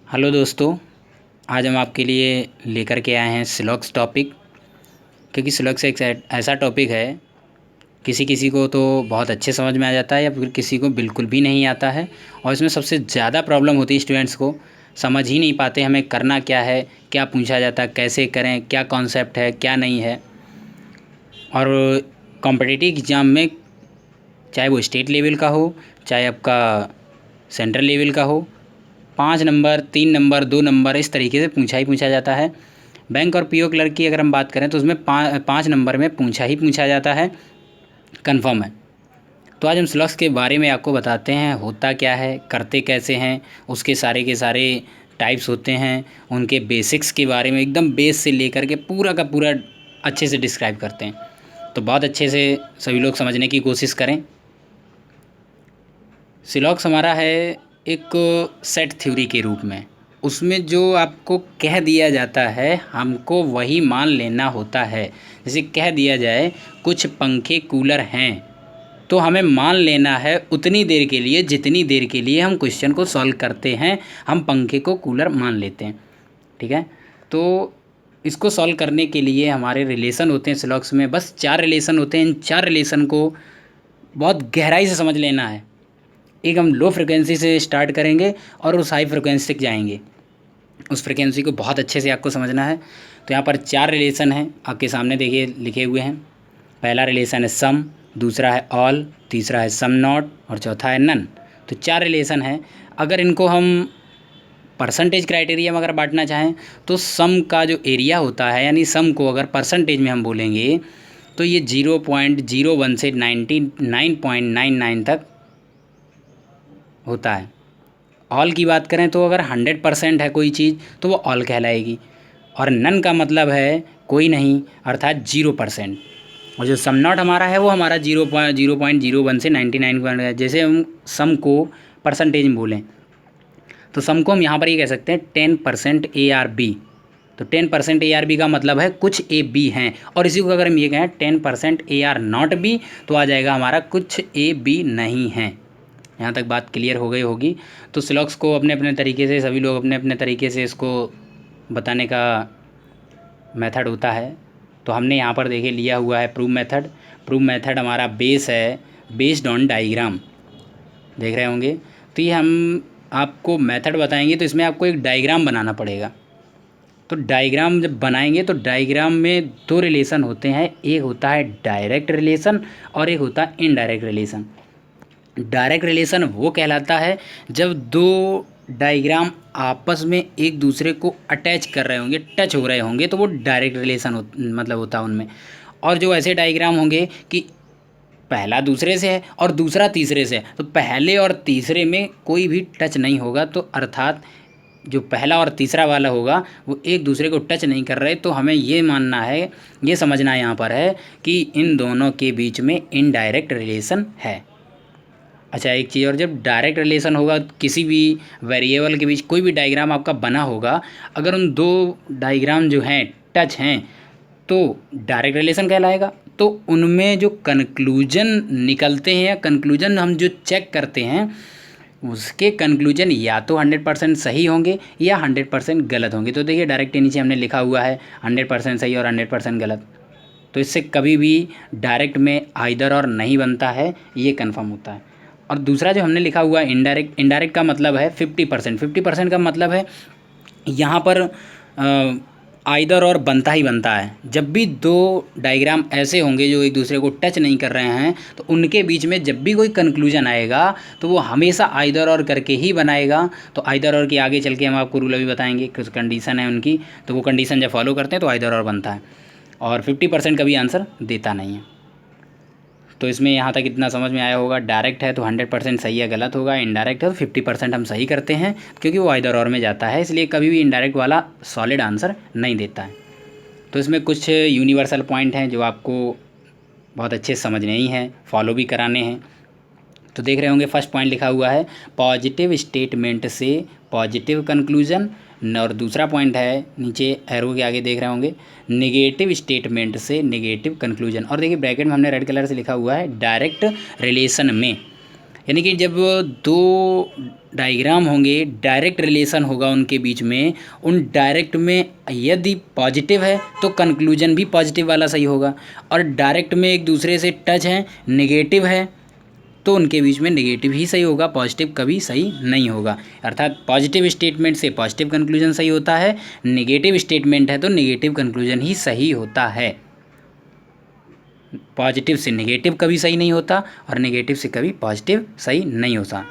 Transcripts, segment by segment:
Hello दोस्तों, आज हम आपके लिए लेकर के आए हैं सिलॉक्स टॉपिक। क्योंकि सिलॉक्स एक ऐसा टॉपिक है, किसी किसी को तो बहुत अच्छे समझ में आ जाता है या फिर किसी को बिल्कुल भी नहीं आता है। और इसमें सबसे ज़्यादा प्रॉब्लम होती है स्टूडेंट्स को, समझ ही नहीं पाते हमें करना क्या है, क्या पूछा जाता है, कैसे करें, क्या कॉन्सेप्ट है, क्या नहीं है। और कॉम्पिटिटिव एग्ज़ाम में चाहे वो स्टेट लेवल का हो, चाहे आपका सेंट्रल लेवल का हो, 5 नंबर, 3 नंबर, 2 नंबर, इस तरीके से पूछा ही पूछा जाता है। बैंक और पीओ क्लर्क की अगर हम बात करें तो उसमें 5 नंबर में पूछा ही पूछा जाता है, कंफर्म है। तो आज हम स्लॉग्स के बारे में आपको बताते हैं, होता क्या है, करते कैसे हैं, उसके सारे के सारे टाइप्स होते हैं, उनके बेसिक्स के बारे में एकदम बेस से लेकर के पूरा का पूरा अच्छे से डिस्क्राइब करते हैं। तो बहुत अच्छे से सभी लोग समझने की कोशिश करें। सिलॉक्स हमारा है एक सेट थ्योरी के रूप में। उसमें जो आपको कह दिया जाता है हमको वही मान लेना होता है। जैसे कह दिया जाए कुछ पंखे कूलर हैं, तो हमें मान लेना है उतनी देर के लिए जितनी देर के लिए हम क्वेश्चन को सॉल्व करते हैं, हम पंखे को कूलर मान लेते हैं। ठीक है। तो इसको सॉल्व करने के लिए हमारे रिलेशन होते हैं सिलॉक्स में, बस 4 रिलेशन होते हैं। इन 4 रिलेशन को बहुत गहराई से समझ लेना है। एक हम लो फ्रिक्वेंसी से स्टार्ट करेंगे और उस हाई फ्रिक्वेंसी तक जाएंगे। उस फ्रिक्वेंसी को बहुत अच्छे से आपको समझना है। तो यहाँ पर 4 रिलेशन हैं, आपके सामने देखिए लिखे हुए हैं। पहला रिलेशन है सम, दूसरा है ऑल, तीसरा है सम नॉट और चौथा है नन। तो 4 रिलेशन हैं। अगर इनको हम परसेंटेज क्राइटेरिया में अगर बांटना चाहें तो सम का जो एरिया होता है, यानी सम को अगर परसेंटेज में हम बोलेंगे तो ये 0.01 से 99.99 तक होता है। ऑल की बात करें तो अगर 100% है कोई चीज़ तो वो ऑल कहलाएगी। और नन का मतलब है कोई नहीं, अर्थात 0%। और जो सम नॉट हमारा है वो हमारा 0.01 से 99 जैसे हम सम को परसेंटेज में बोलें तो सम को हम यहाँ पर ये कह सकते हैं 10% ARB। तो 10% ARB का मतलब है कुछ AB हैं। और इसी को अगर हम ये कहें 10% AR नॉट B तो आ जाएगा हमारा कुछ AB नहीं है। यहाँ तक बात क्लियर हो गई होगी। तो सिलॉक्स को अपने अपने तरीके से सभी लोग अपने अपने तरीके से इसको बताने का मेथड होता है। तो हमने यहाँ पर देखे लिया हुआ है प्रूव मेथड। प्रूव मेथड हमारा बेस है, बेस्ड ऑन डायग्राम, देख रहे होंगे। तो ये हम आपको मेथड बताएंगे तो इसमें आपको एक डायग्राम बनाना पड़ेगा। तो डायग्राम जब बनाएंगे तो डायग्राम में 2 रिलेशन होते हैं, एक होता है डायरेक्ट रिलेशन और एक होता है इनडायरेक्ट रिलेशन। डायरेक्ट रिलेशन वो कहलाता है जब 2 डायग्राम आपस में एक दूसरे को अटैच कर रहे होंगे, टच हो रहे होंगे, तो वो डायरेक्ट रिलेशन मतलब होता है उनमें। और जो ऐसे डायग्राम होंगे कि पहला दूसरे से है और दूसरा तीसरे से है, तो पहले और तीसरे में कोई भी टच नहीं होगा, तो अर्थात जो पहला और तीसरा वाला होगा वो एक दूसरे को टच नहीं कर रहे। तो हमें ये मानना है, ये समझना यहाँ पर है कि इन दोनों के बीच में इनडायरेक्ट रिलेशन है। अच्छा, एक चीज़ और, जब डायरेक्ट रिलेशन होगा किसी भी वेरिएबल के बीच, कोई भी डायग्राम आपका बना होगा, अगर उन 2 डायग्राम जो हैं टच हैं तो डायरेक्ट रिलेशन कहलाएगा। तो उनमें जो कंक्लूजन निकलते हैं या कंक्लूजन हम जो चेक करते हैं उसके कंक्लूजन या तो 100% सही होंगे या 100% गलत होंगे। तो देखिए डायरेक्ट के नीचे हमने लिखा हुआ है 100% सही और 100% गलत। तो इससे कभी भी डायरेक्ट में आइदर और नहीं बनता है, ये कन्फर्म होता है। और दूसरा जो हमने लिखा हुआ है इनडायरेक्ट, इनडायरेक्ट का मतलब है 50%। 50% का मतलब है यहाँ पर आइदर और बनता ही बनता है। जब भी 2 डायग्राम ऐसे होंगे जो एक दूसरे को टच नहीं कर रहे हैं तो उनके बीच में जब भी कोई कंक्लूजन आएगा तो वो हमेशा आइदर और करके ही बनाएगा। तो आइदर और के आगे चल के हम आपको रूल अभी बताएंगे, कुछ कंडीशन है उनकी, तो वो कंडीशन जब फॉलो करते हैं तो आइदर और बनता है। और 50% कभी आंसर देता नहीं है। तो इसमें यहाँ तक इतना समझ में आया होगा, डायरेक्ट है तो 100% सही या गलत होगा, इनडायरेक्ट है तो 50% हम सही करते हैं क्योंकि वो आइदर और में जाता है, इसलिए कभी भी इनडायरेक्ट वाला सॉलिड आंसर नहीं देता है। तो इसमें कुछ यूनिवर्सल पॉइंट हैं जो आपको बहुत अच्छे समझने ही हैं, फॉलो भी कराने हैं। तो देख रहे होंगे फर्स्ट पॉइंट लिखा हुआ है पॉजिटिव स्टेटमेंट से पॉजिटिव कंक्लूजन, और दूसरा पॉइंट है नीचे एरो के आगे देख रहे होंगे नेगेटिव स्टेटमेंट से नेगेटिव कंक्लूजन। और देखिए ब्रैकेट में हमने रेड कलर से लिखा हुआ है डायरेक्ट रिलेशन में। यानी कि जब दो डायग्राम होंगे, डायरेक्ट रिलेशन होगा उनके बीच में, उन डायरेक्ट में यदि पॉजिटिव है तो कंक्लूजन भी पॉजिटिव वाला सही होगा, और डायरेक्ट में एक दूसरे से टच है, नेगेटिव है, तो उनके बीच में नेगेटिव ही सही होगा, पॉजिटिव कभी सही नहीं होगा। अर्थात पॉजिटिव स्टेटमेंट से पॉजिटिव कंक्लूजन सही होता है, नेगेटिव स्टेटमेंट है तो नेगेटिव कंक्लूजन ही सही होता है। पॉजिटिव से नेगेटिव कभी सही नहीं होता और नेगेटिव से कभी पॉजिटिव सही नहीं होता।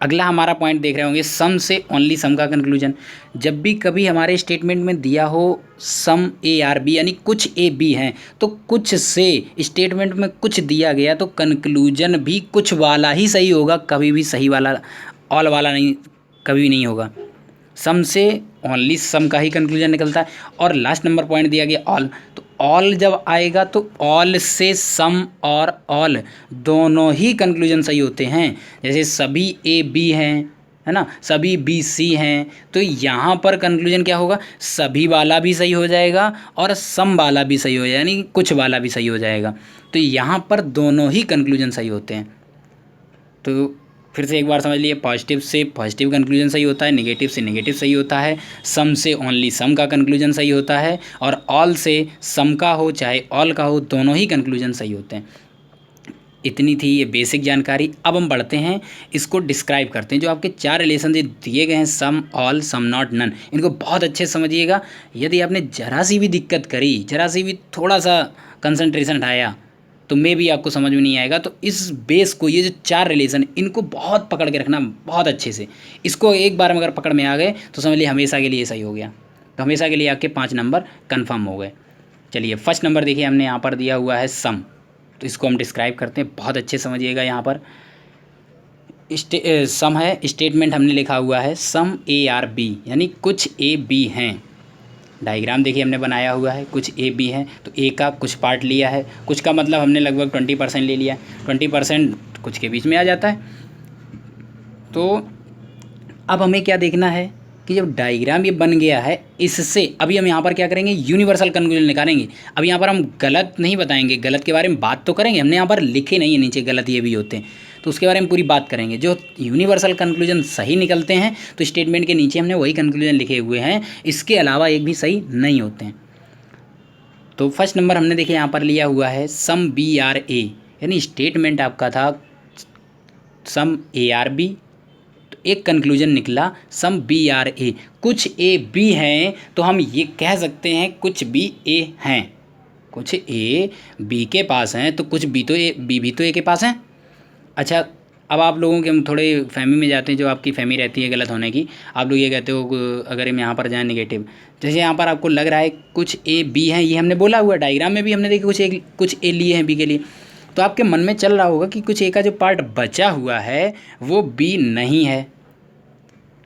अगला हमारा पॉइंट देख रहे होंगे, सम से ओनली सम का कंक्लूजन। जब भी कभी हमारे स्टेटमेंट में दिया हो सम ए आर बी, यानी कुछ ए बी हैं, तो कुछ से स्टेटमेंट में कुछ दिया गया तो कंक्लूजन भी कुछ वाला ही सही होगा, कभी भी सही वाला ऑल वाला नहीं, कभी नहीं होगा। सम से ओनली सम का ही कंक्लूजन निकलता है। और लास्ट नंबर पॉइंट दिया गया ऑल, तो ऑल जब आएगा तो ऑल से सम और ऑल दोनों ही कंक्लूजन सही होते हैं। जैसे सभी ए बी हैं, है ना, सभी बी सी हैं, तो यहाँ पर कंक्लूजन क्या होगा, सभी वाला भी सही हो जाएगा और सम वाला भी सही हो जाएगा, यानी कुछ वाला भी सही हो जाएगा। तो यहाँ पर दोनों ही कंक्लूजन सही होते हैं। तो फिर से एक बार समझ लिए, पॉजिटिव से पॉजिटिव कंक्लूजन सही होता है, नेगेटिव से नेगेटिव सही होता है, सम से ओनली सम का कंक्लूजन सही होता है, और ऑल से सम का हो चाहे ऑल का हो दोनों ही कंक्लूजन सही होते हैं। इतनी थी ये बेसिक जानकारी। अब हम बढ़ते हैं, इसको डिस्क्राइब करते हैं। जो आपके चार रिलेशन जो दिए गए हैं, सम, ऑल, सम नॉट, नन, इनको बहुत अच्छे से समझिएगा। यदि आपने जरा सी भी दिक्कत करी, जरा सी भी थोड़ा सा कंसंट्रेशन हटाया, तो मे भी आपको समझ में नहीं आएगा। तो इस बेस को, ये जो चार रिलेशन, इनको बहुत पकड़ के रखना बहुत अच्छे से। इसको एक बार में अगर पकड़ में आ गए तो समझ लिए हमेशा के लिए सही हो गया। तो हमेशा के लिए आपके 5 नंबर कन्फर्म हो गए। चलिए फर्स्ट नंबर देखिए, हमने यहाँ पर दिया हुआ है सम, तो इसको हम डिस्क्राइब करते हैं, बहुत अच्छे समझिएगा। यहाँ पर सम है, स्टेटमेंट हमने लिखा हुआ है सम ए आर बी, यानी कुछ ए बी हैं। डायग्राम देखिए हमने बनाया हुआ है, कुछ ए बी है, तो ए का कुछ पार्ट लिया है, कुछ का मतलब हमने लगभग 20% ले लिया। 20% कुछ के बीच में आ जाता है। तो अब हमें क्या देखना है कि जब डायग्राम ये बन गया है, इससे अभी हम यहाँ पर क्या करेंगे, यूनिवर्सल कंक्लूजन निकालेंगे। अब यहाँ पर हम गलत नहीं बताएंगे, गलत के बारे में बात तो करेंगे, हमने यहाँ पर लिखे नहीं है नीचे गलत ये भी होते हैं, तो उसके बारे में पूरी बात करेंगे। जो यूनिवर्सल कंक्लूजन सही निकलते हैं तो स्टेटमेंट के नीचे हमने वही कंक्लूजन लिखे हुए हैं, इसके अलावा एक भी सही नहीं होते हैं। तो फर्स्ट नंबर हमने देखिए यहाँ पर लिया हुआ है सम बी आर ए, यानी स्टेटमेंट आपका था सम ए आर बी, तो एक कंक्लूजन निकला सम बी आर ए, कुछ ए बी हैं, तो हम ये कह सकते हैं कुछ बी ए हैं। कुछ ए बी के पास हैं तो कुछ बी तो ए बी भी तो ए के पास हैं। अच्छा, अब आप लोगों के हम थोड़े फहमी में जाते हैं, जो आपकी फहमी रहती है गलत होने की। आप लोग ये कहते हो अगर हम यहाँ पर जाएँ नेगेटिव, जैसे यहाँ पर आपको लग रहा है कुछ ए बी हैं, ये हमने बोला हुआ डायग्राम में भी हमने देखा कुछ ए लिए हैं बी के लिए, तो आपके मन में चल रहा होगा कि कुछ ए का जो पार्ट बचा हुआ है वो बी नहीं है।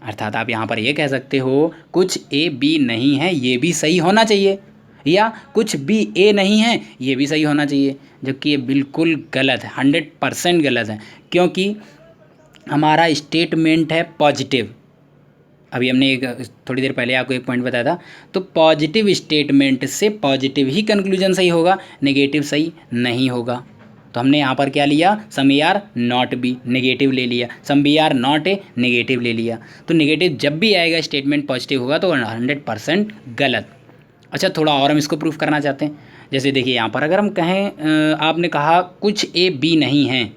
अर्थात आप यहाँ पर ये कह सकते हो कुछ ए बी नहीं है, ये भी सही होना चाहिए, या कुछ बी ए नहीं है, ये भी सही होना चाहिए, जबकि ये बिल्कुल गलत है, 100% गलत है, क्योंकि हमारा स्टेटमेंट है पॉजिटिव। अभी हमने एक थोड़ी देर पहले आपको एक पॉइंट बताया था, तो पॉजिटिव स्टेटमेंट से पॉजिटिव ही कंक्लूजन सही होगा, नेगेटिव सही नहीं होगा। तो हमने यहाँ पर क्या लिया, sum A are not B, negative ले लिया, sum B are not A, negative ले लिया। तो नेगेटिव जब भी आएगा स्टेटमेंट पॉजिटिव होगा तो 100% गलत। अच्छा, थोड़ा और हम इसको प्रूफ करना चाहते हैं। जैसे देखिए यहाँ पर अगर हम कहें, आपने कहा कुछ ए बी नहीं हैं,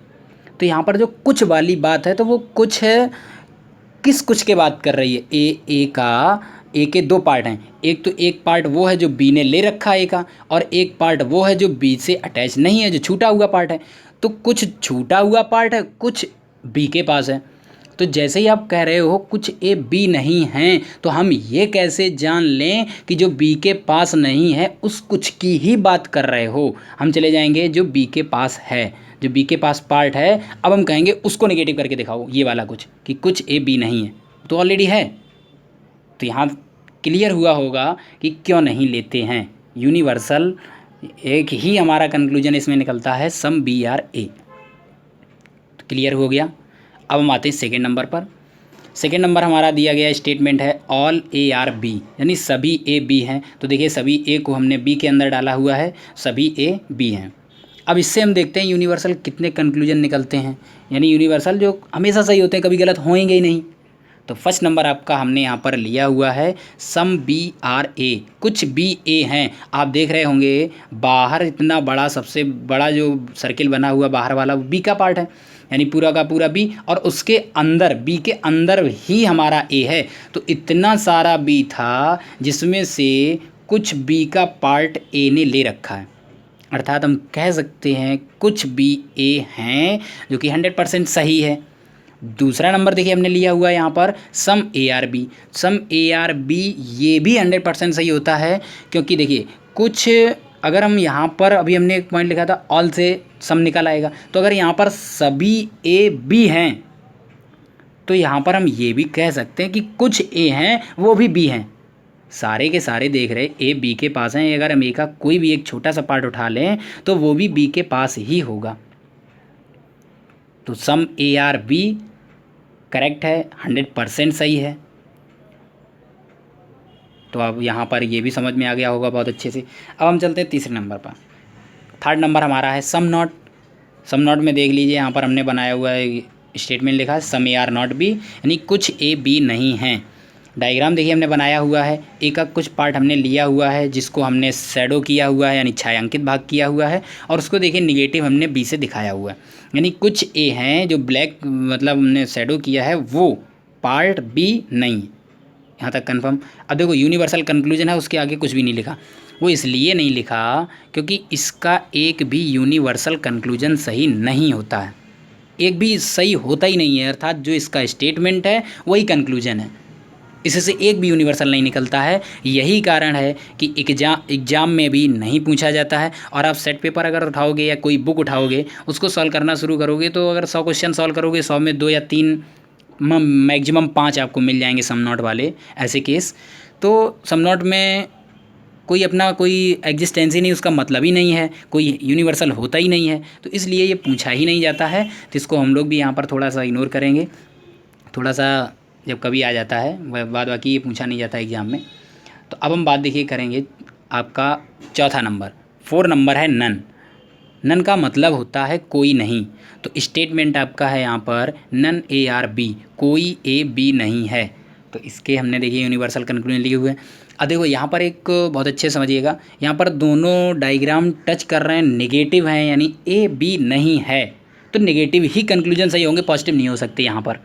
तो यहाँ पर जो कुछ वाली बात है तो वो कुछ है, किस कुछ के बात कर रही है, ए के दो पार्ट हैं। एक तो एक पार्ट वो है जो बी ने ले रखा है ए का, और एक पार्ट वो है जो बी से अटैच नहीं है, जो छूटा हुआ पार्ट है। तो कुछ छूटा हुआ पार्ट है, कुछ बी के पास है। तो जैसे ही आप कह रहे हो कुछ ए बी नहीं हैं, तो हम ये कैसे जान लें कि जो बी के पास नहीं है उस कुछ की ही बात कर रहे हो। हम चले जाएंगे जो बी के पास है, जो बी के पास पार्ट है, अब हम कहेंगे उसको नेगेटिव करके दिखाओ, ये वाला कुछ, कि कुछ ए बी नहीं है, तो ऑलरेडी है। तो यहाँ क्लियर हुआ होगा कि क्यों नहीं लेते हैं यूनिवर्सल। एक ही हमारा कंक्लूजन इसमें निकलता है सम बी आर ए। तो क्लियर हो गया। अब हम आते हैं सेकेंड नंबर पर। सेकेंड नंबर हमारा दिया गया स्टेटमेंट है ऑल ए आर बी, यानी सभी ए बी हैं। तो देखिए सभी ए को हमने बी के अंदर डाला हुआ है, सभी ए बी हैं। अब इससे हम देखते हैं यूनिवर्सल कितने कंक्लूजन निकलते हैं, यानी यूनिवर्सल जो हमेशा सही होते हैं, कभी गलत होंगे ही नहीं। तो फर्स्ट नंबर आपका हमने यहाँ पर लिया हुआ है सम बी आर ए, कुछ बी ए हैं। आप देख रहे होंगे बाहर इतना बड़ा, सबसे बड़ा जो सर्किल बना हुआ बाहर वाला वो बी का पार्ट है, यानी पूरा का पूरा बी, और उसके अंदर बी के अंदर ही हमारा ए है। तो इतना सारा बी था जिसमें से कुछ बी का पार्ट ए ने ले रखा है, अर्थात हम कह सकते हैं कुछ बी ए हैं, जो कि 100% सही है। दूसरा नंबर देखिए हमने लिया हुआ है यहाँ पर sum A are B. Sum A are B ये भी 100% सही होता है, क्योंकि देखिए कुछ, अगर हम यहाँ पर अभी हमने एक पॉइंट लिखा था ऑल से सम निकल आएगा, तो अगर यहाँ पर सभी ए बी हैं तो यहाँ पर हम ये भी कह सकते हैं कि कुछ ए हैं वो भी बी हैं। सारे के सारे देख रहे ए बी के पास हैं, अगर हम ए का कोई भी एक छोटा सा पार्ट उठा लें तो वो भी बी के पास ही होगा। तो सम ए आर बी करेक्ट है, 100% सही है। तो अब यहाँ पर ये भी समझ में आ गया होगा बहुत अच्छे से। अब हम चलते हैं तीसरे नंबर पर। थर्ड नंबर हमारा है सम नॉट। सम नॉट में देख लीजिए यहाँ पर हमने बनाया हुआ है स्टेटमेंट लिखा है some A are not B, यानी कुछ ए बी नहीं हैं। डायग्राम देखिए हमने बनाया हुआ है, ए का कुछ पार्ट हमने लिया हुआ है जिसको हमने शैडो किया हुआ है, यानी छायांकित भाग किया हुआ है, और उसको देखिए निगेटिव हमने बी से दिखाया हुआ है, यानी कुछ ए हैं जो ब्लैक मतलब हमने शैडो किया है, वो पार्ट बी नहीं। यहाँ तक कन्फर्म। अब देखो यूनिवर्सल कंक्लूजन है, उसके आगे कुछ भी नहीं लिखा। वो इसलिए नहीं लिखा क्योंकि इसका एक भी यूनिवर्सल कंक्लूजन सही नहीं होता है, एक भी सही होता ही नहीं है, अर्थात जो इसका स्टेटमेंट है वही कंक्लूजन है, इससे एक भी यूनिवर्सल नहीं निकलता है। यही कारण है कि एग्जाम में भी नहीं पूछा जाता है। और आप सेट पेपर अगर उठाओगे या कोई बुक उठाओगे, उसको सॉल्व करना शुरू करोगे, तो अगर 100 क्वेश्चन सॉल्व करोगे, 100 में 2 या 3 मैक्सिमम 5 आपको मिल जाएंगे सम नॉट वाले ऐसे केस। तो सम नॉट में कोई अपना कोई एग्जिस्टेंस ही नहीं, उसका मतलब ही नहीं है, कोई यूनिवर्सल होता ही नहीं है, तो इसलिए ये पूछा ही नहीं जाता है। तो इसको हम लोग भी यहाँ पर थोड़ा सा इग्नोर करेंगे, थोड़ा सा जब कभी आ जाता है, बाद बाकी ये पूछा नहीं जाता एग्ज़ाम में। तो अब हम बात देखिए करेंगे आपका चौथा नंबर, 4 नंबर है नन। नन का मतलब होता है कोई नहीं। तो स्टेटमेंट आपका है यहाँ पर नन ए आर बी, कोई ए बी नहीं है। तो इसके हमने देखिए यूनिवर्सल कंक्लूजन लिए हुए हैं। अब देखो यहाँ पर एक बहुत अच्छे समझिएगा, यहाँ पर दोनों डायग्राम टच कर रहे हैं, नेगेटिव हैं, यानी ए बी नहीं है, तो नेगेटिव ही कंक्लूजन सही होंगे, पॉजिटिव नहीं हो सकते यहाँ पर।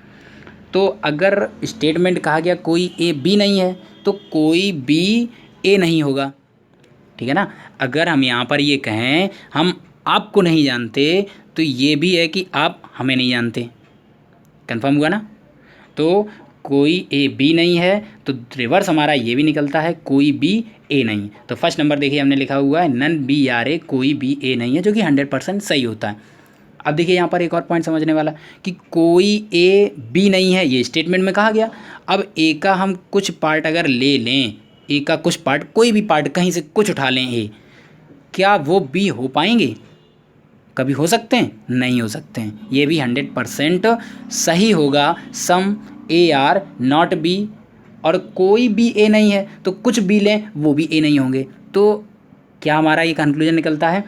तो अगर स्टेटमेंट कहा गया कोई ए बी नहीं है, तो कोई बी ए नहीं होगा, ठीक है ना। अगर हम यहाँ पर ये कहें हम आपको नहीं जानते, तो ये भी है कि आप हमें नहीं जानते, कंफर्म हुआ ना। तो कोई ए बी नहीं है, तो रिवर्स हमारा ये भी निकलता है कोई बी ए नहीं। तो फर्स्ट नंबर देखिए हमने लिखा हुआ है नन बी आर ए, कोई बी ए नहीं है, जो कि 100% सही होता है। अब देखिए यहाँ पर एक और पॉइंट समझने वाला कि कोई ए बी नहीं है, ये स्टेटमेंट में कहा गया। अब ए का हम कुछ पार्ट अगर ले लें, ए का कुछ पार्ट, कोई भी पार्ट कहीं से कुछ उठा लें ए, क्या वो बी हो पाएंगे? कभी हो सकते हैं? नहीं हो सकते हैं। ये भी 100% सही होगा सम ए आर नॉट बी, और कोई बी ए नहीं है तो कुछ बी लें वो भी ए नहीं होंगे। तो क्या हमारा ये कंक्लूजन निकलता है?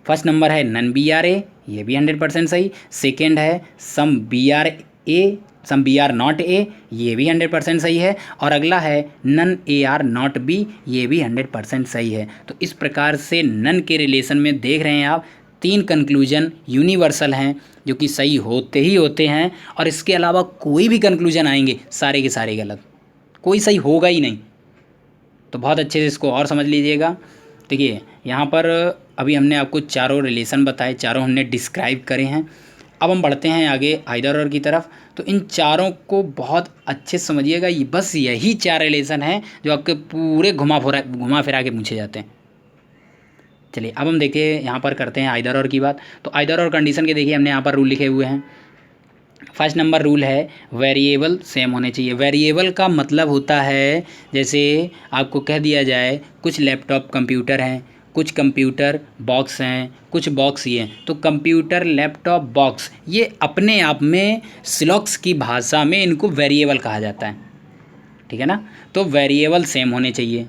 फर्स्ट नंबर है नन बी आर ए, ये भी 100% सही। सेकेंड है some B are A, some B are not A, ये भी 100% सही है। और अगला है none A are not B, ये भी 100% सही है। तो इस प्रकार से नन के रिलेशन में देख रहे हैं आप 3 कंक्लूजन यूनिवर्सल हैं, जो कि सही होते ही होते हैं, और इसके अलावा कोई भी कंक्लूजन आएंगे सारे के सारे गलत, कोई सही होगा ही नहीं। तो बहुत अच्छे से इसको और समझ लीजिएगा। देखिए यहाँ पर अभी हमने आपको चारों रिलेशन बताए, चारों हमने डिस्क्राइब करे हैं। अब हम बढ़ते हैं आगे आइदर और की तरफ। तो इन चारों को बहुत अच्छे से समझिएगा, ये बस यही 4 रिलेशन हैं जो आपके पूरे घुमा फिरा के पूछे जाते हैं। चलिए अब हम देखिए यहाँ पर करते हैं आइदर और की बात। तो आइदर और कंडीशन के देखिए हमने यहाँ पर रूल लिखे हुए हैं। फर्स्ट नंबर रूल है वेरिएबल सेम होने चाहिए। वेरिएबल का मतलब होता है, जैसे आपको कह दिया जाए कुछ लैपटॉप कंप्यूटर हैं, कुछ कंप्यूटर बॉक्स हैं, कुछ बॉक्स ये हैं, तो कंप्यूटर लैपटॉप बॉक्स ये अपने आप में सिलॉक्स की भाषा में इनको वेरिएबल कहा जाता है, ठीक है ना। तो वेरिएबल सेम होने चाहिए।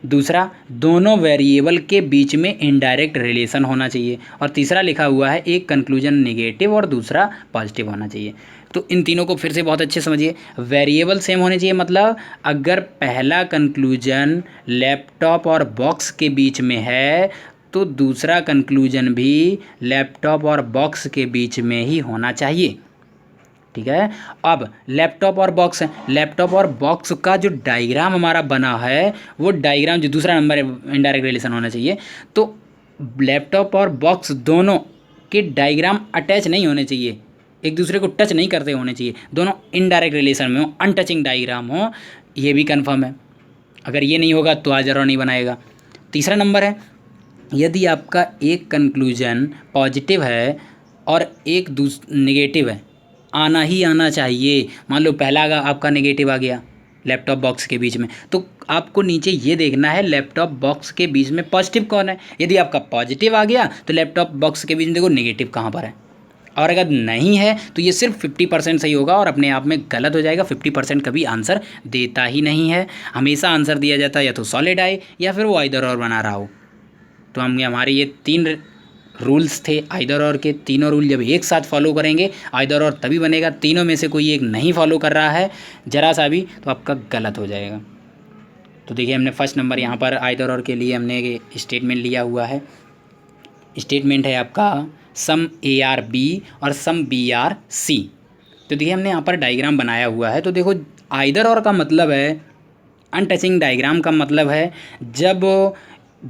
दूसरा दोनों वेरिएबल के बीच में इनडायरेक्ट रिलेशन होना चाहिए, और तीसरा लिखा हुआ है एक कंक्लूजन नेगेटिव और दूसरा पॉजिटिव होना चाहिए। तो इन तीनों को फिर से बहुत अच्छे समझिए। वेरिएबल सेम होने चाहिए, मतलब अगर पहला कंक्लूजन लैपटॉप और बॉक्स के बीच में है तो दूसरा कंक्लूजन भी लैपटॉप और बॉक्स के बीच में ही होना चाहिए। ठीक है, अब लैपटॉप और बॉक्स है, लैपटॉप और बॉक्स का जो डायग्राम हमारा बना है वो डायग्राम जो दूसरा नंबर इनडायरेक्ट रिलेशन होना चाहिए। तो लैपटॉप और बॉक्स दोनों के डायग्राम अटैच नहीं होने चाहिए, एक दूसरे को टच नहीं करते होने चाहिए, दोनों इनडायरेक्ट रिलेशन में हो, अनटचिंग डायग्राम हो, ये भी कन्फर्म है। अगर ये नहीं होगा तो आज और नहीं बनाएगा। तीसरा नंबर है, यदि आपका एक कंक्लूजन पॉजिटिव है और एक नेगेटिव है, आना ही आना चाहिए। मान लो पहला आपका नेगेटिव आ गया लैपटॉप बॉक्स के बीच में, तो आपको नीचे ये देखना है लैपटॉप बॉक्स के बीच में पॉजिटिव कौन है। यदि आपका पॉजिटिव आ गया तो लैपटॉप बॉक्स के बीच में देखो नेगेटिव कहाँ पर है, और अगर नहीं है तो ये सिर्फ 50% सही होगा और अपने आप में गलत हो जाएगा। 50% कभी आंसर देता ही नहीं है, हमेशा आंसर दिया जाता है या तो सॉलिड आए या फिर वो आइदर और बना रहा हो। तो हमारे ये 3 रूल्स थे आइदर और के, तीनों रूल जब एक साथ फॉलो करेंगे आइदर और तभी बनेगा। तीनों में से कोई एक नहीं फॉलो कर रहा है जरा सा भी तो आपका गलत हो जाएगा। तो देखिए हमने फर्स्ट नंबर यहाँ पर आइदर और के लिए हमने स्टेटमेंट लिया हुआ है। स्टेटमेंट है आपका सम ARB और सम BRC। तो देखिए हमने यहाँ पर डायग्राम बनाया हुआ है। तो देखो आइदर और का मतलब है अनटचिंग डायग्राम का मतलब है जब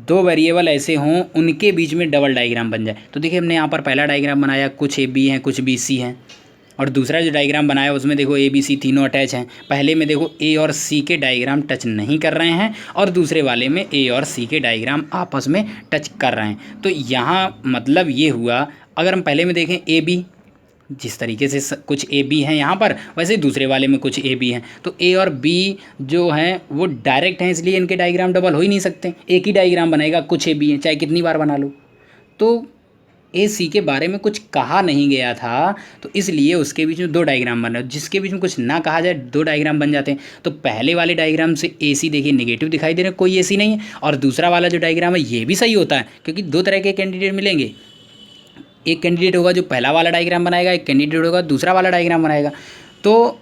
दो वेरिएबल ऐसे हों उनके बीच में डबल डायग्राम बन जाए। तो देखिए हमने यहाँ पर पहला डायग्राम बनाया, कुछ AB हैं कुछ BC हैं, और दूसरा जो डायग्राम बनाया उसमें देखो ABC तीनों अटैच हैं। पहले में देखो A और C के डायग्राम टच नहीं कर रहे हैं और दूसरे वाले में A और C के डायग्राम आपस में टच कर रहे हैं। तो यहाँ मतलब ये हुआ, अगर हम पहले में देखें AB, जिस तरीके से कुछ AB हैं यहाँ पर वैसे दूसरे वाले में कुछ AB हैं, तो A और B जो हैं वो डायरेक्ट हैं, इसलिए इनके डायग्राम डबल हो ही नहीं सकते। एक ही डायग्राम बनेगा, कुछ AB हैं चाहे कितनी बार बना लो। तो AC के बारे में कुछ कहा नहीं गया था, तो इसलिए उसके बीच में 2 डायग्राम बन रहे, जिसके बीच में कुछ ना कहा जाए 2 डायग्राम बन जाते हैं। तो पहले वाले डायग्राम से AC देखिए नेगेटिव दिखाई दे रहे हैं, कोई AC नहीं है, और दूसरा वाला जो डायग्राम है ये भी सही होता है क्योंकि 2 तरह के कैंडिडेट मिलेंगे। एक कैंडिडेट होगा जो पहला वाला डायग्राम बनाएगा, एक कैंडिडेट होगा दूसरा वाला डायग्राम बनाएगा। तो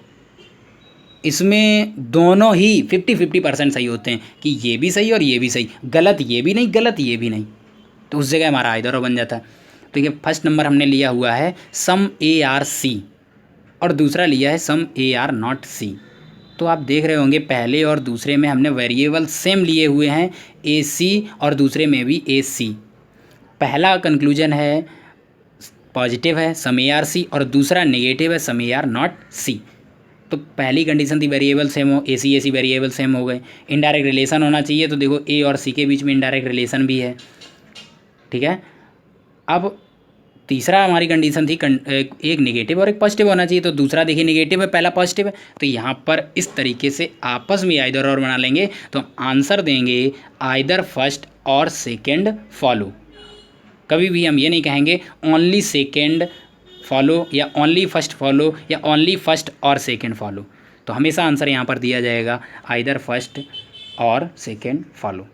इसमें दोनों ही 50-50% सही होते हैं कि ये भी सही और ये भी सही, गलत ये भी नहीं गलत ये भी नहीं। तो उस जगह हमारा आइदर और बन जाता है। तो ये फर्स्ट नंबर हमने लिया हुआ है सम ARC और दूसरा लिया है सम AR0C। तो आप देख रहे होंगे पहले और दूसरे में हमने वेरिएबल सेम लिए हुए हैं AC और दूसरे में भी AC। पहला कंक्लूजन है पॉजिटिव है सम ARC और दूसरा नेगेटिव है सम AR0C। तो पहली कंडीशन थी वेरिएबल सेम हो, AC वेरिएबल सेम हो गए। इनडायरेक्ट रिलेशन होना चाहिए, तो देखो A और C के बीच में इनडायरेक्ट रिलेशन भी है। ठीक है, अब तीसरा हमारी कंडीशन थी एक नेगेटिव और एक पॉजिटिव होना चाहिए। तो दूसरा देखिए नेगेटिव है, पहला पॉजिटिव है, तो यहाँ पर इस तरीके से आपस में आइदर और बना लेंगे तो हम आंसर देंगे आइदर फर्स्ट और सेकेंड फॉलो। कभी भी हम ये नहीं कहेंगे ओनली सेकेंड फॉलो या ओनली फर्स्ट फॉलो या ओनली फर्स्ट और सेकेंड फॉलो। तो हमेशा आंसर यहाँ पर दिया जाएगा आइदर फर्स्ट और सेकेंड फॉलो।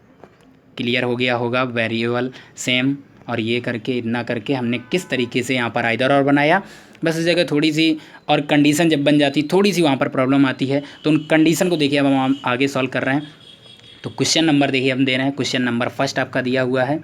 क्लियर हो गया होगा वेरिएबल सेम और ये करके इतना करके हमने किस तरीके से यहाँ पर आइदर और बनाया। बस इस जगह थोड़ी सी और कंडीशन जब बन जाती थोड़ी सी वहाँ पर प्रॉब्लम आती है, तो उन कंडीशन को देखिए अब हम आगे सॉल्व कर रहे हैं। तो क्वेश्चन नंबर देखिए हम दे रहे हैं, क्वेश्चन नंबर फर्स्ट आपका दिया हुआ है।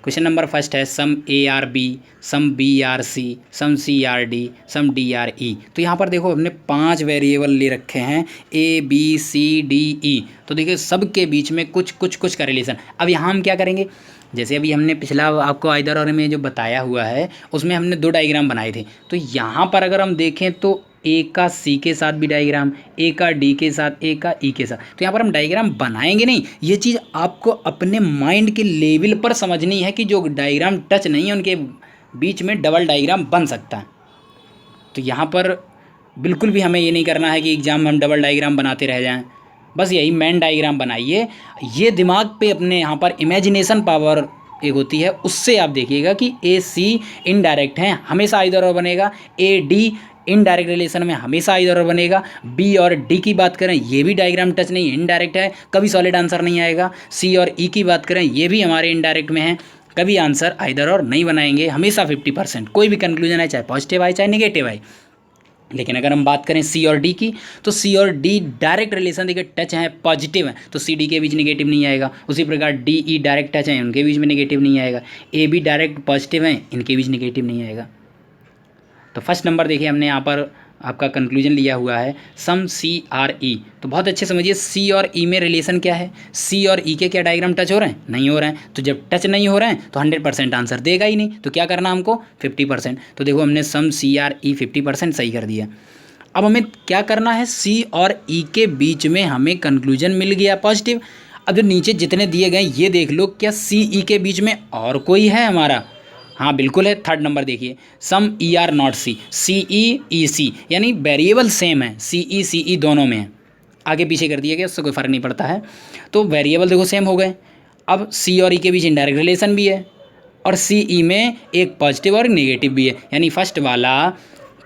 क्वेश्चन नंबर फर्स्ट है सम ARB सम BRC सम CRD सम DRE। तो यहाँ पर देखो हमने 5 वेरिएबल ले रखे हैं ABCDE। तो देखिए सबके बीच में कुछ का रिलेशन। अब यहाँ हम क्या करेंगे, जैसे अभी हमने पिछला आपको आइदर और में जो बताया हुआ है उसमें हमने 2 डायग्राम बनाए थे। तो यहाँ पर अगर हम देखें तो A का C के साथ भी डायग्राम, A का D के साथ, A का E के साथ। तो यहाँ पर हम डायग्राम बनाएंगे नहीं, ये चीज़ आपको अपने माइंड के लेवल पर समझनी है कि जो डायग्राम टच नहीं है उनके बीच में डबल डायग्राम बन सकता है। तो यहाँ पर बिल्कुल भी हमें ये नहीं करना है कि एग्जाम में हम डबल डायग्राम बनाते रह जाएँ। बस यही मेन डायग्राम बनाइए, ये दिमाग पे अपने यहाँ पर इमेजिनेशन पावर एक होती है, उससे आप देखिएगा कि ए सी इनडायरेक्ट है, हमेशा इधर और बनेगा। ए डी इनडायरेक्ट रिलेशन में हमेशा इधर और बनेगा। बी और डी की बात करें, ये भी डायग्राम टच नहीं, इनडायरेक्ट है, कभी सॉलिड आंसर नहीं आएगा। सी और ई की बात करें, ये भी हमारे इनडायरेक्ट में है, कभी आंसर आइदर और नहीं बनाएंगे, हमेशा 50%। कोई भी कंक्लूजन है, चाहे पॉजिटिव आए चाहे नेगेटिव आए। लेकिन अगर हम बात करें सी और डी की, तो सी और डी डायरेक्ट रिलेशन देखिए टच है, पॉजिटिव है, तो सी डी के बीच नेगेटिव नहीं आएगा। उसी प्रकार डी ई डायरेक्ट टच है, उनके बीच में नेगेटिव नहीं आएगा। ए बी डायरेक्ट पॉजिटिव है, इनके बीच नेगेटिव नहीं आएगा। तो फर्स्ट नंबर देखिए हमने यहाँ पर आपका कंक्लूजन लिया हुआ है सम सी आर ई। तो बहुत अच्छे समझिए सी और ई में रिलेशन क्या है, सी और ई के क्या डायग्राम टच हो रहे हैं, नहीं हो रहे हैं। तो जब टच नहीं हो रहे हैं तो 100% आंसर देगा ही नहीं, तो क्या करना हमको 50%। तो देखो हमने सम सी आर ई 50% सही कर दिया। अब हमें क्या करना है, सी और ई के बीच में हमें कंक्लूजन मिल गया पॉजिटिव। अब जो नीचे जितने दिए गए ये देख लो, क्या सी ई के बीच में और कोई है हमारा, हाँ बिल्कुल है। थर्ड नंबर देखिए सम ई आर नॉट सी, सी ई ई सी, यानी वेरिएबल सेम है, सी ई दोनों में है, आगे पीछे कर दिया गया, उससे कोई फ़र्क नहीं पड़ता है। तो वेरिएबल देखो सेम हो गए। अब सी और ई के बीच इनडायरेक्ट रिलेशन भी है, और सी ई में एक पॉजिटिव और नेगेटिव भी है, यानी फर्स्ट वाला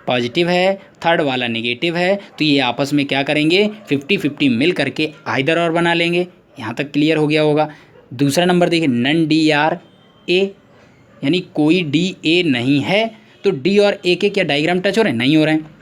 पॉजिटिव है, थर्ड वाला नेगेटिव है, तो ये आपस में क्या करेंगे 50-50 मिल करके आइदर और बना लेंगे। यहाँ तक क्लियर हो गया होगा। दूसरा नंबर देखिए नन डी आर ए, यानी कोई डी ए नहीं है, तो डी और ए के क्या डायग्राम टच हो रहे हैं, नहीं हो रहे हैं।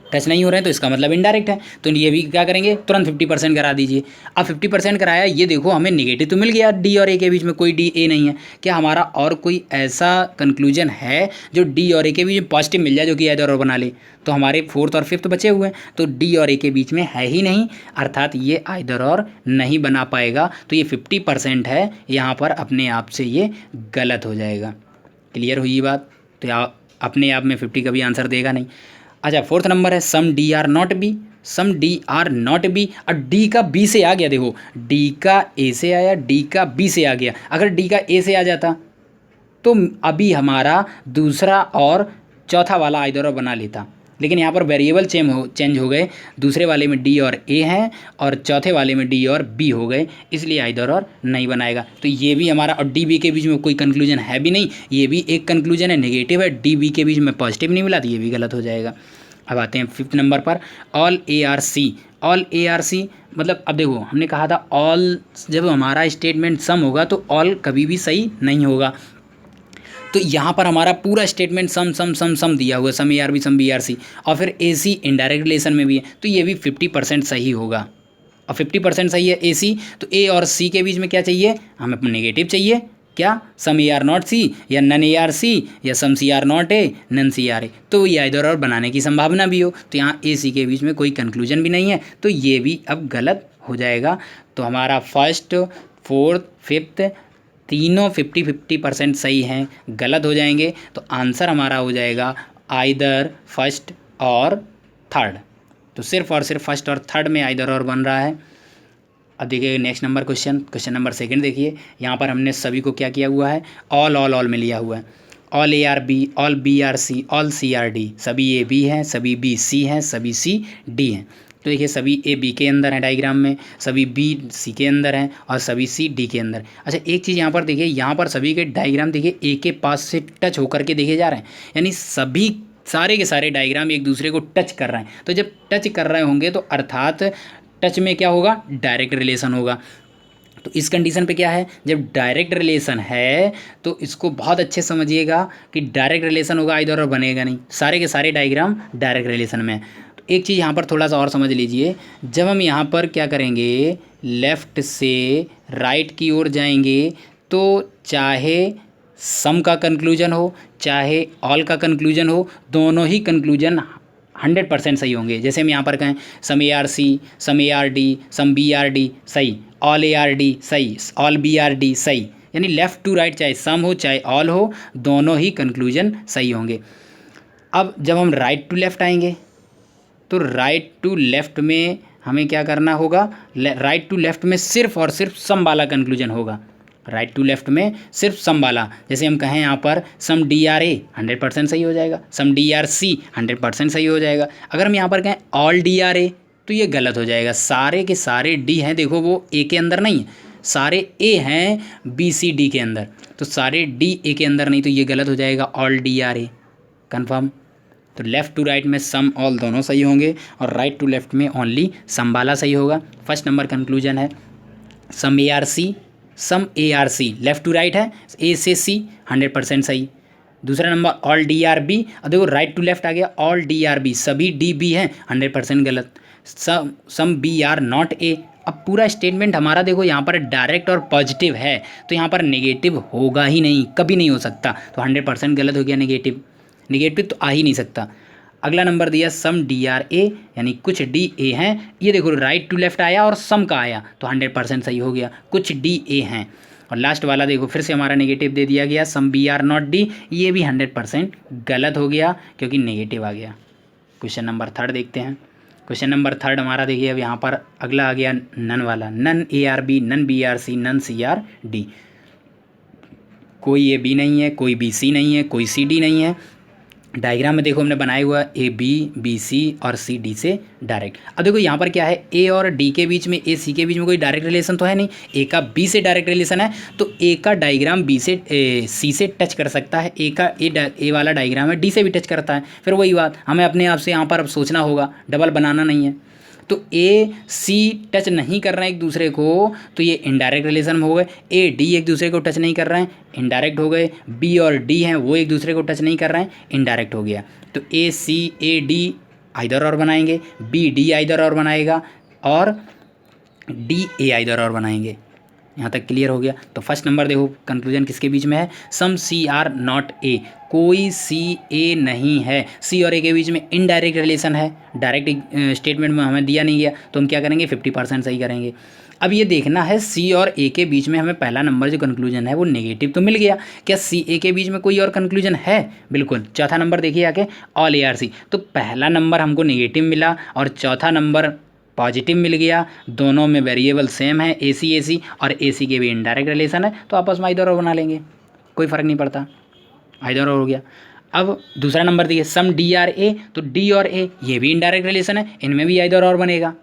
टच नहीं हो रहे हैं तो इसका मतलब इनडायरेक्ट है, तो ये भी क्या करेंगे तुरंत 50% करा दीजिए। अब 50% कराया, ये देखो हमें नेगेटिव तो मिल गया, डी और ए के बीच में कोई डी ए नहीं है। क्या हमारा और कोई ऐसा कंक्लूजन है जो डी और ए के बीच में पॉजिटिव मिल जाए, जो कि आइदर और बना ले? तो हमारे फोर्थ और फिफ्थ बचे हुए हैं, तो डी और ए के बीच में है ही नहीं, अर्थात ये आइदर और नहीं बना पाएगा। तो ये 50% है, यहाँ पर अपने आप से ये गलत हो जाएगा। क्लियर हुई बात? तो अपने आप में 50 कभी आंसर देगा नहीं। अच्छा फोर्थ नंबर है some D are not B, some D are not B, और डी का बी से आ गया, देखो डी का ए से आया, डी का बी से आ गया। अगर डी का ए से आ जाता तो अभी हमारा दूसरा और चौथा वाला आइदर और बना लेता, लेकिन यहाँ पर वेरिएबल चेंज हो गए, दूसरे वाले में डी और ए हैं और चौथे वाले में डी और बी हो गए, इसलिए आइदर और नहीं बनाएगा। तो ये भी हमारा, और डी बी के बीच में कोई कंक्लूजन है भी नहीं, ये भी एक कंक्लूजन है नेगेटिव है, डी बी के बीच में पॉजिटिव नहीं मिला, तो ये भी गलत हो जाएगा। अब आते हैं फिफ्थ नंबर पर all A are C. All A are C मतलब, अब देखो हमने कहा था ऑल, जब हमारा स्टेटमेंट सम होगा तो ऑल कभी भी सही नहीं होगा। तो यहाँ पर हमारा पूरा स्टेटमेंट सम सम सम सम दिया हुआ है, some A are B some B are C, और फिर ए सी इनडायरेक्ट रिलेशन में भी है, तो ये भी 50% सही होगा। और 50% सही है ए सी, तो ए और सी के बीच में क्या चाहिए, हमें नेगेटिव चाहिए। क्या, सम ए आर नॉट सी या नन ए आर सी, या some C are not A none C are A, तो ये इधर और बनाने की संभावना भी हो, तो यहाँ ए सी के बीच में कोई कंक्लूजन भी नहीं है, तो ये भी अब गलत हो जाएगा। तो हमारा फर्स्ट फोर्थ फिफ्थ तीनों 50-50% सही हैं, गलत हो जाएंगे, तो आंसर हमारा हो जाएगा आइदर फर्स्ट और थर्ड। तो सिर्फ और सिर्फ फर्स्ट और थर्ड में आइदर और बन रहा है। अब देखिए next number question number second देखिए, यहाँ पर हमने सभी को क्या किया हुआ है, ऑल में लिया हुआ है। All A are B, all B are C, all C are D, सभी ए बी हैं, सभी बी सी हैं, सभी सी डी हैं। तो देखिए सभी ए बी के अंदर हैं डायग्राम में, सभी बी सी के अंदर हैं, और सभी सी डी के अंदर। अच्छा एक चीज़ यहाँ पर देखिए, यहाँ पर सभी के डायग्राम देखिए ए के पास से टच होकर के देखे जा रहे हैं, यानी सभी सारे के सारे डायग्राम एक दूसरे को टच कर रहे हैं। तो जब टच कर रहे होंगे तो अर्थात टच में क्या होगा, डायरेक्ट रिलेशन होगा। तो इस कंडीशन पे क्या है, जब डायरेक्ट रिलेशन है तो इसको बहुत अच्छे समझिएगा कि डायरेक्ट रिलेशन होगा, इधर और बनेगा नहीं, सारे के सारे डायग्राम डायरेक्ट रिलेशन में है। तो एक चीज़ यहाँ पर थोड़ा सा और समझ लीजिए, जब हम यहाँ पर क्या करेंगे, लेफ़्ट से राइट की ओर जाएंगे, तो चाहे सम का कंक्लूजन हो चाहे ऑल का कंक्लूजन हो, दोनों ही कंक्लूजन 100% सही होंगे। जैसे हम यहाँ पर कहें some A are C, some A are D, some B are D सही, ऑल ए आर डी सही, ऑल बी आर डी सही, यानी लेफ़्ट टू राइट चाहे सम हो चाहे ऑल हो, दोनों ही कंक्लूजन सही होंगे। अब जब हम राइट टू लेफ़्ट आएंगे, तो राइट टू लेफ़्ट में हमें क्या करना होगा, राइट टू लेफ़्ट में सिर्फ और सिर्फ सम वाला कंक्लूजन होगा। राइट टू लेफ़्ट में सिर्फ सम वाला, जैसे हम कहें यहाँ पर सम डी आर ए 100% सही हो जाएगा, सम डी आर सी 100% सही हो जाएगा। अगर हम यहाँ पर कहें ऑल डी आर ए, तो ये गलत हो जाएगा, सारे के सारे डी हैं, देखो वो ए के अंदर नहीं है, सारे ए हैं बी सी डी के अंदर, तो सारे डी ए के अंदर नहीं, तो ये गलत हो जाएगा, all D are A. Confirm. तो लेफ़्ट टू राइट में सम ऑल दोनों सही होंगे और राइट टू लेफ़्ट में ओनली सम वाला सही होगा। फर्स्ट नंबर कंक्लूजन है some A are C left to right है, ए से सी 100% सही। दूसरा नंबर ऑल डी आर बी, और देखो राइट टू लेफ्ट आ गया, ऑल डी आर बी सभी डी बी हैं 100% गलत। सम बी आर नॉट ए, अब पूरा स्टेटमेंट हमारा देखो यहाँ पर डायरेक्ट और पॉजिटिव है, तो यहाँ पर नेगेटिव होगा ही नहीं, कभी नहीं हो सकता, तो 100% गलत हो गया। नेगेटिव तो आ ही नहीं सकता। अगला नंबर दिया सम डी आर ए, यानी कुछ डी ए हैं, ये देखो राइट टू लेफ्ट आया और सम का आया, तो 100% सही हो गया, कुछ डी ए हैं। और लास्ट वाला देखो फिर से हमारा नेगेटिव दे दिया गया, some B are not D, ये भी 100% गलत हो गया क्योंकि नेगेटिव आ गया। क्वेश्चन नंबर थर्ड देखते हैं। क्वेश्चन नंबर थर्ड हमारा देखिए, अब यहाँ पर अगला आ गया नन वाला, none A are B, none B are C, none C are D. कोई ए बी नहीं है, कोई बी सी नहीं है, कोई सी डी नहीं है। डायग्राम में देखो हमने बनाया हुआ ए बी, बी सी और सी डी से डायरेक्ट। अब देखो यहाँ पर क्या है, ए और डी के बीच में, ए सी के बीच में कोई डायरेक्ट रिलेशन तो है नहीं, ए का बी से डायरेक्ट रिलेशन है, तो ए का डायग्राम बी से सी से टच कर सकता है, ए का ए वाला डायग्राम है डी से भी टच करता है। फिर वही बात हमें अपने आप से यहाँ पर अब सोचना होगा, डबल बनाना नहीं है। तो ए सी टच नहीं कर रहे हैं एक दूसरे को, तो ये इनडायरेक्ट रिलेशन में हो गए। ए डी एक दूसरे को टच नहीं कर रहे हैं, इनडायरेक्ट हो गए। बी और डी हैं वो एक दूसरे को टच नहीं कर रहे हैं, इनडायरेक्ट हो गया। तो ए सी ए डी आइदर और बनाएंगे, बी डी आइदर और बनाएगा, और डी ए आइदर और बनाएंगे। यहाँ तक क्लियर हो गया। तो फर्स्ट नंबर देखो कंक्लूजन किसके बीच में है, सम सी आर नॉट ए, कोई सी ए नहीं है। सी और ए के बीच में इनडायरेक्ट रिलेशन है, डायरेक्ट स्टेटमेंट में हमें दिया नहीं गया, तो हम क्या करेंगे 50% सही करेंगे। अब ये देखना है सी और ए के बीच में हमें पहला नंबर जो कंक्लूजन है वो नेगेटिव तो मिल गया, क्या सी ए के बीच में कोई और कंक्लूजन है, बिल्कुल। चौथा नंबर देखिए आके ऑल ए आर सी, तो पहला नंबर हमको नेगेटिव मिला और चौथा नंबर पॉजिटिव मिल गया। दोनों में वेरिएबल सेम है, ए सी और ए सी के भी इनडायरेक्ट रिलेशन है, तो आपस में आइदर और बना लेंगे, कोई फ़र्क नहीं पड़ता, आइदर और हो गया। अब दूसरा नंबर देखिए सम डी आर ए, तो डी और ए ये भी इनडायरेक्ट रिलेशन है, इनमें भी आइदर और बनेगा।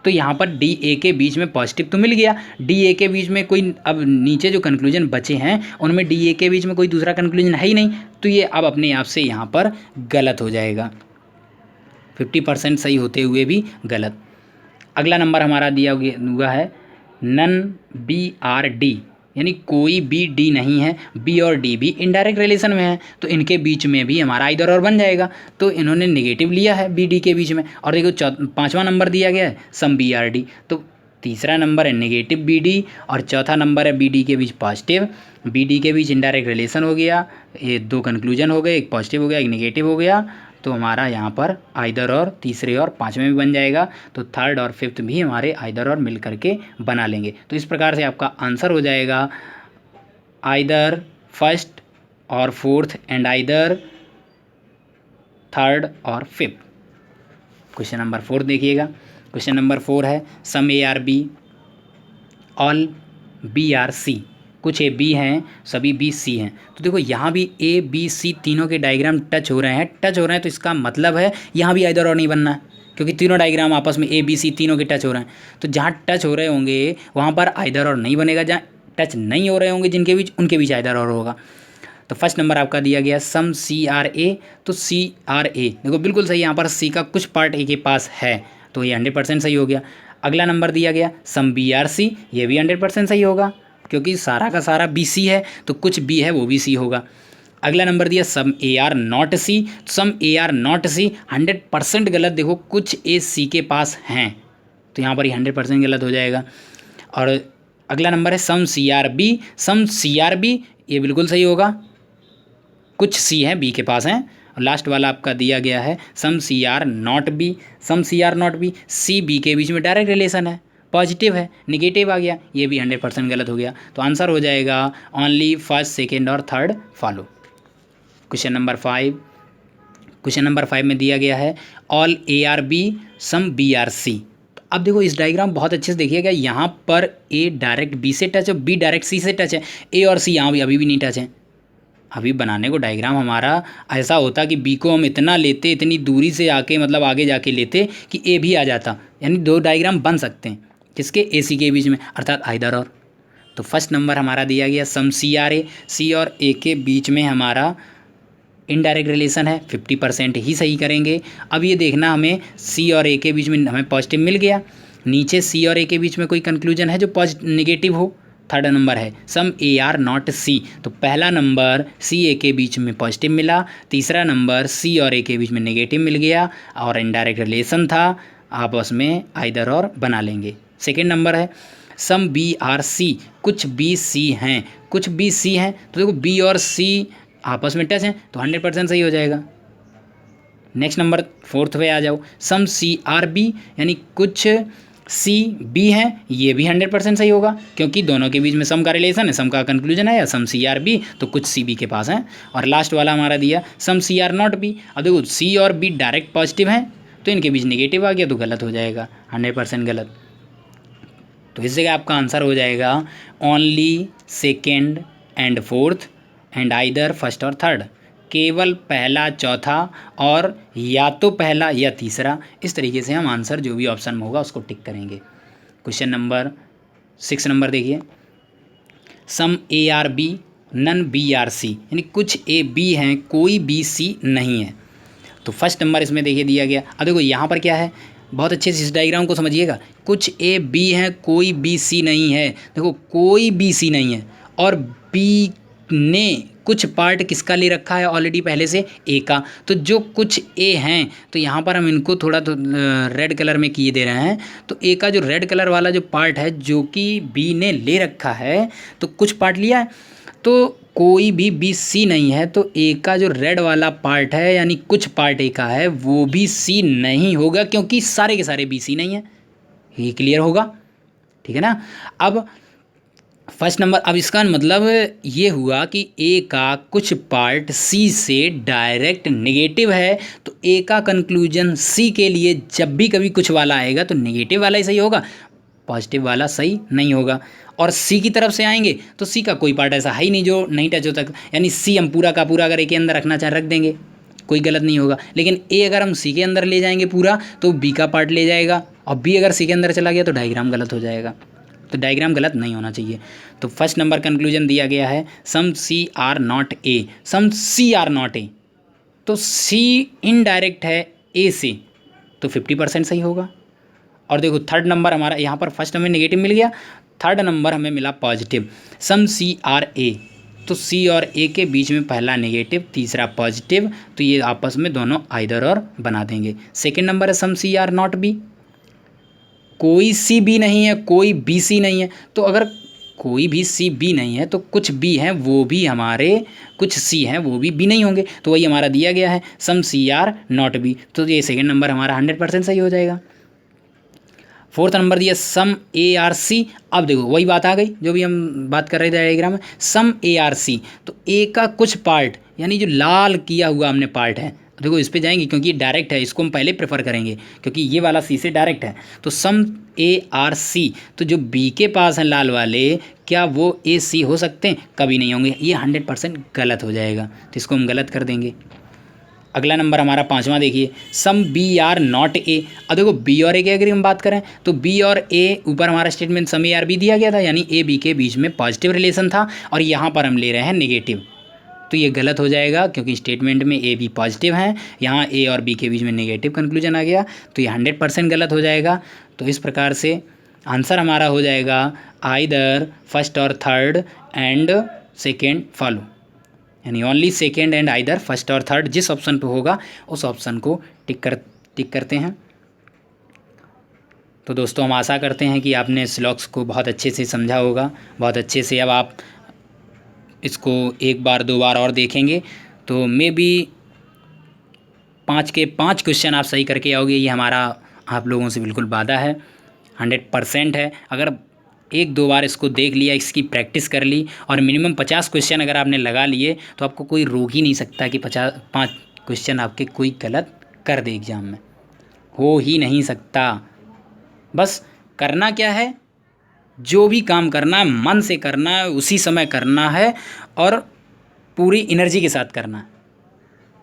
तो यहाँ पर डी ए के बीच में पॉजिटिव तो मिल गया, डी ए के बीच में कोई, अब नीचे जो कंक्लूजन बचे हैं उनमें डी ए के बीच में कोई दूसरा कंक्लूजन है ही नहीं, तो ये अब अपने आप से यहाँ पर गलत हो जाएगा, 50% सही होते हुए भी गलत। अगला नंबर हमारा दिया हुआ है नन बी आर डी, यानी कोई बी डी नहीं है, बी और डी भी इनडायरेक्ट रिलेशन में है, तो इनके बीच में भी हमारा आइदर और बन जाएगा। तो इन्होंने नेगेटिव लिया है बी डी के बीच में। और देखो पांचवा नंबर दिया गया है सम बी आर डी, तो तीसरा नंबर है नेगेटिव बी डी और चौथा नंबर है बी डी के बीच पॉजिटिव। बी डी के बीच इनडायरेक्ट रिलेशन हो गया, ये दो कंक्लूजन हो गए, एक पॉजिटिव हो गया एक नेगेटिव हो गया, तो हमारा यहाँ पर आइदर और तीसरे और पाँचवें भी बन जाएगा, तो थर्ड और फिफ्थ भी हमारे आइदर और मिल करके बना लेंगे। तो इस प्रकार से आपका आंसर हो जाएगा आइदर फर्स्ट और फोर्थ एंड आइदर थर्ड और फिफ्थ। क्वेश्चन नंबर 4 देखिएगा। क्वेश्चन नंबर 4 है some A are B all B are C, कुछ ए बी हैं सभी बी सी हैं। तो देखो यहाँ भी ए बी सी तीनों के डायग्राम टच हो रहे हैं, तो इसका मतलब है यहाँ भी आइदर और नहीं बनना है, क्योंकि तीनों डायग्राम आपस में ए बी सी तीनों के टच हो रहे हैं। तो जहाँ टच हो रहे होंगे वहाँ पर आइदर और नहीं बनेगा, जहाँ टच नहीं हो रहे होंगे जिनके बीच उनके बीच आइदर और होगा। तो फर्स्ट नंबर आपका दिया गया सम सी आर ए, तो सी आर ए देखो बिल्कुल सही, यहाँ पर सी का कुछ पार्ट ए के पास है, तो ये 100% सही हो गया। अगला नंबर दिया गया सम बी आर सी, ये भी 100% सही होगा, क्योंकि सारा का सारा बी सी है, तो कुछ बी है वो भी सी होगा। अगला नंबर दिया some A are not C, some A are not C 100% गलत, देखो कुछ ए सी के पास हैं, तो यहाँ पर ये 100% गलत हो जाएगा। और अगला नंबर है some C are B, some C are B ये बिल्कुल सही होगा, कुछ सी हैं बी के पास हैं। और लास्ट वाला आपका दिया गया है some C are not B, some C are not B C B के बीच में डायरेक्ट रिलेशन है, पॉजिटिव है, नेगेटिव आ गया, ये भी 100% गलत हो गया। तो आंसर हो जाएगा ओनली फर्स्ट सेकेंड और third follow. Question number 5, question number 5 में दिया गया है all A are B some B are C. अब देखो इस डायग्राम बहुत अच्छे से देखिएगा, यहाँ पर ए डायरेक्ट बी से टच है, बी डायरेक्ट सी से टच है, ए और सी यहाँ भी अभी भी नहीं टच है। अभी बनाने को डायग्राम हमारा ऐसा होता कि बी को हम इतना लेते, इतनी दूरी से आके मतलब आगे जाके लेते कि ए भी आ जाता, यानी दो डायग्राम बन सकते हैं किसके ए सी के बीच में, अर्थात आइदर और। तो फर्स्ट नंबर हमारा दिया गया सम CRA, C और A के बीच में हमारा इनडायरेक्ट रिलेशन है, 50% ही सही करेंगे। अब ये देखना हमें C और A के बीच में हमें पॉजिटिव मिल गया, नीचे C और A के बीच में कोई कंक्लूजन है जो नेगेटिव हो। थर्ड नंबर है सम AR नॉट C, तो पहला नंबर C A के बीच में पॉजिटिव मिला, तीसरा नंबर C और A के बीच में नेगेटिव मिल गया और इनडायरेक्ट रिलेशन था, आपस में आइदर और बना लेंगे। सेकेंड नंबर है सम BRC, कुछ BC हैं, कुछ BC हैं, तो देखो B और C आपस में टच हैं तो 100% सही हो जाएगा। नेक्स्ट नंबर फोर्थ पे आ जाओ, सम CRB, यानी कुछ CB हैं, ये भी 100% सही होगा क्योंकि दोनों के बीच में सम का रिलेशन है, सम का कंक्लूजन है या सम CRB, तो कुछ CB के पास हैं। और लास्ट वाला हमारा दिया सम CR नॉट B, अब देखो C और B डायरेक्ट पॉजिटिव हैं तो इनके बीच नेगेटिव आ गया तो गलत हो जाएगा, 100% गलत। तो इस जगह आपका आंसर हो जाएगा only second and fourth and either first और थर्ड, केवल पहला चौथा और या तो पहला या तीसरा। इस तरीके से हम आंसर जो भी ऑप्शन में होगा उसको टिक करेंगे। क्वेश्चन नंबर 6 नंबर देखिए, सम ARB नन BRC, यानी कुछ AB हैं कोई BC नहीं है। तो फर्स्ट नंबर इसमें देखिए दिया गया। अब देखो यहाँ पर क्या है, बहुत अच्छे से इस डायग्राम को समझिएगा, कुछ AB हैं कोई BC नहीं है। देखो कोई BC नहीं है और B ने कुछ पार्ट किसका ले रखा है ऑलरेडी पहले से, A का, तो जो कुछ A हैं तो यहाँ पर हम इनको थोड़ा तो रेड कलर में किए दे रहे हैं। तो A का जो रेड कलर वाला जो पार्ट है जो कि B ने ले रखा है, तो कुछ पार्ट लिया है, तो कोई भी BC नहीं है, तो A का जो रेड वाला पार्ट है यानी कुछ पार्ट A का है वो भी C नहीं होगा क्योंकि सारे के सारे BC नहीं है। ये क्लियर होगा, ठीक है ना। अब फर्स्ट नंबर, अब इसका मतलब ये हुआ कि A का कुछ पार्ट C से डायरेक्ट नेगेटिव है, तो A का कंक्लूजन C के लिए जब भी कभी कुछ वाला आएगा तो नेगेटिव वाला ही सही होगा, पॉजिटिव वाला सही नहीं होगा। और C की तरफ से आएंगे तो C का कोई पार्ट ऐसा है ही नहीं जो नहीं टच हो सकता, यानी C हम पूरा का पूरा अगर A के अंदर रखना चाहे रख देंगे, कोई गलत नहीं होगा। लेकिन A अगर हम C के अंदर ले जाएंगे पूरा तो B का पार्ट ले जाएगा, और B अगर C के अंदर चला गया तो डायग्राम गलत हो जाएगा, तो डायग्राम गलत नहीं होना चाहिए। तो फर्स्ट नंबर कंक्लूजन दिया गया है some CR not A, some CR not A, तो C इनडायरेक्ट है A से, तो 50% सही होगा। और देखो थर्ड नंबर हमारा, यहाँ पर फर्स्ट हमें नेगेटिव मिल गया, थर्ड नंबर हमें मिला पॉजिटिव, सम CRA, तो C और A के बीच में पहला नेगेटिव तीसरा पॉजिटिव, तो ये आपस में दोनों आइदर और बना देंगे। सेकेंड नंबर है सम CR नॉट B, कोई CB नहीं है कोई BC नहीं है, तो अगर कोई भी CB नहीं है तो कुछ B हैं वो भी हमारे, कुछ C हैं वो भी B नहीं होंगे, तो वही हमारा दिया गया है सम CR नॉट B, तो ये सेकेंड नंबर हमारा 100% सही हो जाएगा। फोर्थ नंबर दिया सम ARC, अब देखो वही बात आ गई जो भी हम बात कर रहे थे डायग्राम में, सम ARC, तो A का कुछ पार्ट यानी जो लाल किया हुआ हमने पार्ट है, देखो इस पे जाएंगे क्योंकि ये डायरेक्ट है, इसको हम पहले प्रेफर करेंगे क्योंकि ये वाला C से डायरेक्ट है। तो सम ARC, तो जो B के पास हैं लाल वाले, क्या वो AC हो सकते हैं, कभी नहीं होंगे, ये 100% गलत हो जाएगा, तो इसको हम गलत कर देंगे। अगला नंबर हमारा पांचवा देखिए, सम BR नॉट A, अब देखो B और A की अगर हम बात करें तो B और A, ऊपर हमारा स्टेटमेंट सम ARB दिया गया था यानी A B के बीच में पॉजिटिव रिलेशन था, और यहाँ पर हम ले रहे हैं नेगेटिव, तो ये गलत हो जाएगा क्योंकि स्टेटमेंट में A B पॉजिटिव हैं, यहाँ A और B के बीच में नेगेटिव कंक्लूजन आ गया, तो ये 100% गलत हो जाएगा। तो इस प्रकार से आंसर हमारा हो जाएगा आइदर फर्स्ट और थर्ड एंड सेकेंड फॉलो, यानी only second and either first और थर्ड, जिस ऑप्शन पे होगा उस ऑप्शन को टिक करते हैं। तो दोस्तों हम आशा करते हैं कि आपने इस लॉक्स को बहुत अच्छे से समझा होगा, बहुत अच्छे से। अब आप इसको एक बार दो बार और देखेंगे तो मे बी 5 के 5 क्वेश्चन आप सही करके आओगे, ये हमारा आप लोगों से बिल्कुल वादा है, 100% है। अगर एक दो बार इसको देख लिया, इसकी प्रैक्टिस कर ली और मिनिमम 50 क्वेश्चन अगर आपने लगा लिए तो आपको कोई रोक ही नहीं सकता कि 5 क्वेश्चन आपके कोई गलत कर दे एग्ज़ाम में, हो ही नहीं सकता। बस करना क्या है, जो भी काम करना है मन से करना है, उसी समय करना है और पूरी एनर्जी के साथ करना है।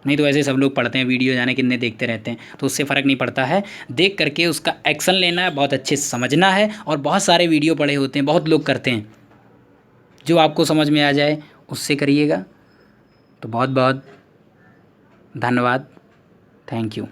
नहीं तो ऐसे सब लोग पढ़ते हैं वीडियो जाने कितने देखते रहते हैं, तो उससे फ़र्क नहीं पड़ता है। देख करके उसका एक्शन लेना है, बहुत अच्छे से समझना है, और बहुत सारे वीडियो पड़े होते हैं, बहुत लोग करते हैं, जो आपको समझ में आ जाए उससे करिएगा। तो बहुत बहुत धन्यवाद। Thank you.